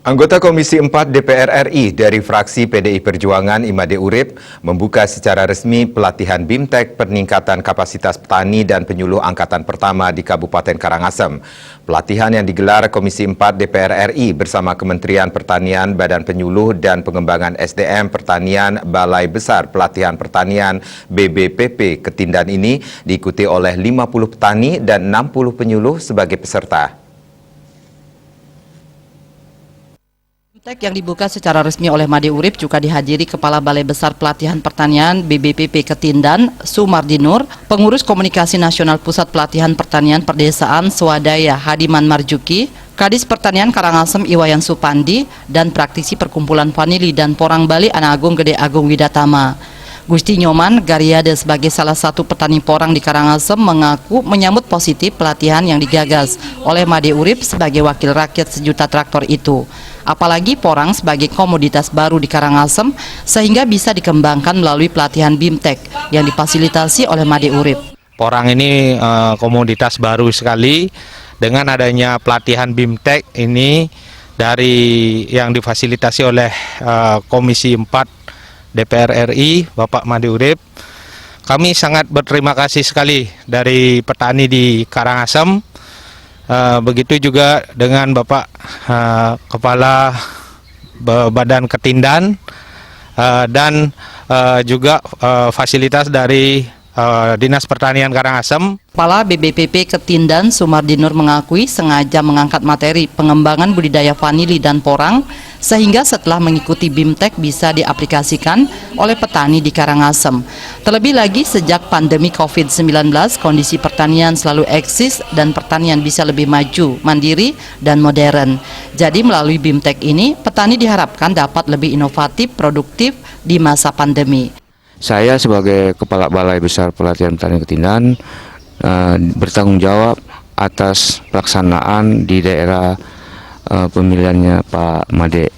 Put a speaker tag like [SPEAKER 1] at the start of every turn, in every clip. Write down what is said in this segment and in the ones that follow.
[SPEAKER 1] Anggota Komisi 4 DPR RI dari fraksi PDI Perjuangan Imade Urip membuka secara resmi pelatihan BIMTEK peningkatan kapasitas petani dan penyuluh angkatan pertama di Kabupaten Karangasem. Pelatihan yang digelar Komisi 4 DPR RI bersama Kementerian Pertanian, Badan Penyuluh dan Pengembangan SDM Pertanian Balai Besar Pelatihan Pertanian BBPP Ketindan ini diikuti oleh 50 petani dan 60 penyuluh sebagai peserta.
[SPEAKER 2] BIMTEK yang dibuka secara resmi oleh Made Urip juga dihadiri Kepala Balai Besar Pelatihan Pertanian BBPP Ketindan, Sumardinur, Pengurus Komunikasi Nasional Pusat Pelatihan Pertanian Perdesaan Swadaya Hadiman Marjuki, Kadis Pertanian Karangasem Iwayan Supandi, dan praktisi Perkumpulan Vanili dan Porang Bali Anak Agung Gede Agung Widatama. Gusti Nyoman Garyade sebagai salah satu petani porang di Karangasem mengaku menyambut positif pelatihan yang digagas oleh Made Urip sebagai wakil rakyat sejuta traktor itu. Apalagi porang sebagai komoditas baru di Karangasem sehingga bisa dikembangkan melalui pelatihan BIMTEK yang difasilitasi oleh Made Urip.
[SPEAKER 3] Porang ini komoditas baru sekali. Dengan adanya pelatihan BIMTEK ini dari yang difasilitasi oleh Komisi 4 DPR RI, Bapak Made Urip, kami sangat berterima kasih sekali dari petani di Karangasem. Begitu juga dengan Bapak Kepala Badan Ketindan dan juga fasilitas dari Dinas Pertanian Karangasem.
[SPEAKER 2] Kepala BBPP Ketindan Sumardinur mengakui sengaja mengangkat materi pengembangan budidaya vanili dan porang sehingga setelah mengikuti BIMTEK bisa diaplikasikan oleh petani di Karangasem. Terlebih lagi sejak pandemi COVID-19, kondisi pertanian selalu eksis dan pertanian bisa lebih maju, mandiri, dan modern. Jadi melalui BIMTEK ini, petani diharapkan dapat lebih inovatif, produktif di masa pandemi.
[SPEAKER 4] Saya sebagai Kepala Balai Besar Pelatihan Pertanian Ketindan bertanggung jawab atas pelaksanaan di daerah pemilihannya Pak Made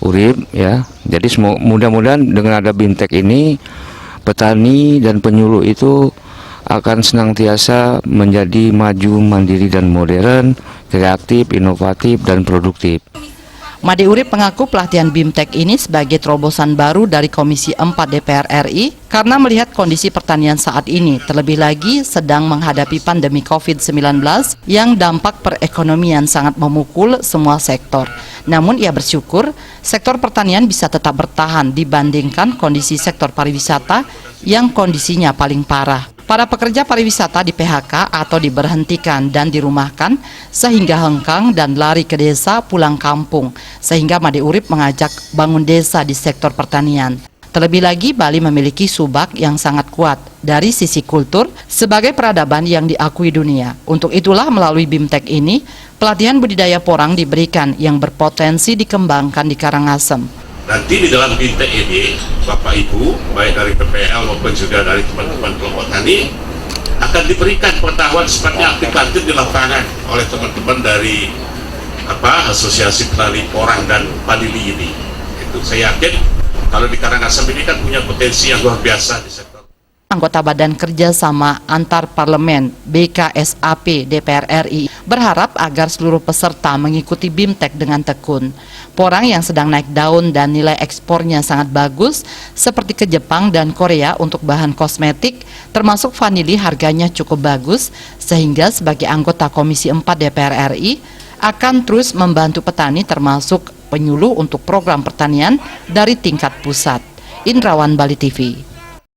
[SPEAKER 4] Urip ya. Jadi mudah-mudahan dengan ada BIMTEK ini petani dan penyuluh itu akan senantiasa menjadi maju, mandiri dan modern, kreatif, inovatif dan produktif.
[SPEAKER 2] Made Urip mengaku pelatihan BIMTEK ini sebagai terobosan baru dari Komisi 4 DPR RI karena melihat kondisi pertanian saat ini, terlebih lagi sedang menghadapi pandemi COVID-19 yang dampak perekonomian sangat memukul semua sektor. Namun ia bersyukur sektor pertanian bisa tetap bertahan dibandingkan kondisi sektor pariwisata yang kondisinya paling parah. Para pekerja pariwisata di PHK atau diberhentikan dan dirumahkan sehingga hengkang dan lari ke desa pulang kampung, sehingga Made Urip mengajak bangun desa di sektor pertanian. Terlebih lagi Bali memiliki subak yang sangat kuat dari sisi kultur sebagai peradaban yang diakui dunia. Untuk itulah melalui BIMTEK ini pelatihan budidaya porang diberikan yang berpotensi dikembangkan di Karangasem.
[SPEAKER 5] Nanti di dalam BIMTEK ini, Bapak Ibu, baik dari PPL maupun juga dari teman-teman kelompok tani, akan diberikan pengetahuan seperti aktif-aktif di lapangan oleh teman-teman dari Asosiasi Petani Porang dan Vanili ini. Itu saya yakin kalau di Karangasem ini kan punya potensi yang luar biasa di sektor.
[SPEAKER 2] Anggota Badan Kerjasama Antar Parlemen BKSAP DPR RI berharap agar seluruh peserta mengikuti BIMTEK dengan tekun. Porang yang sedang naik daun dan nilai ekspornya sangat bagus seperti ke Jepang dan Korea untuk bahan kosmetik, termasuk vanili harganya cukup bagus, sehingga sebagai anggota Komisi 4 DPR RI akan terus membantu petani termasuk penyuluh untuk program pertanian dari tingkat pusat. Indrawan Bali TV.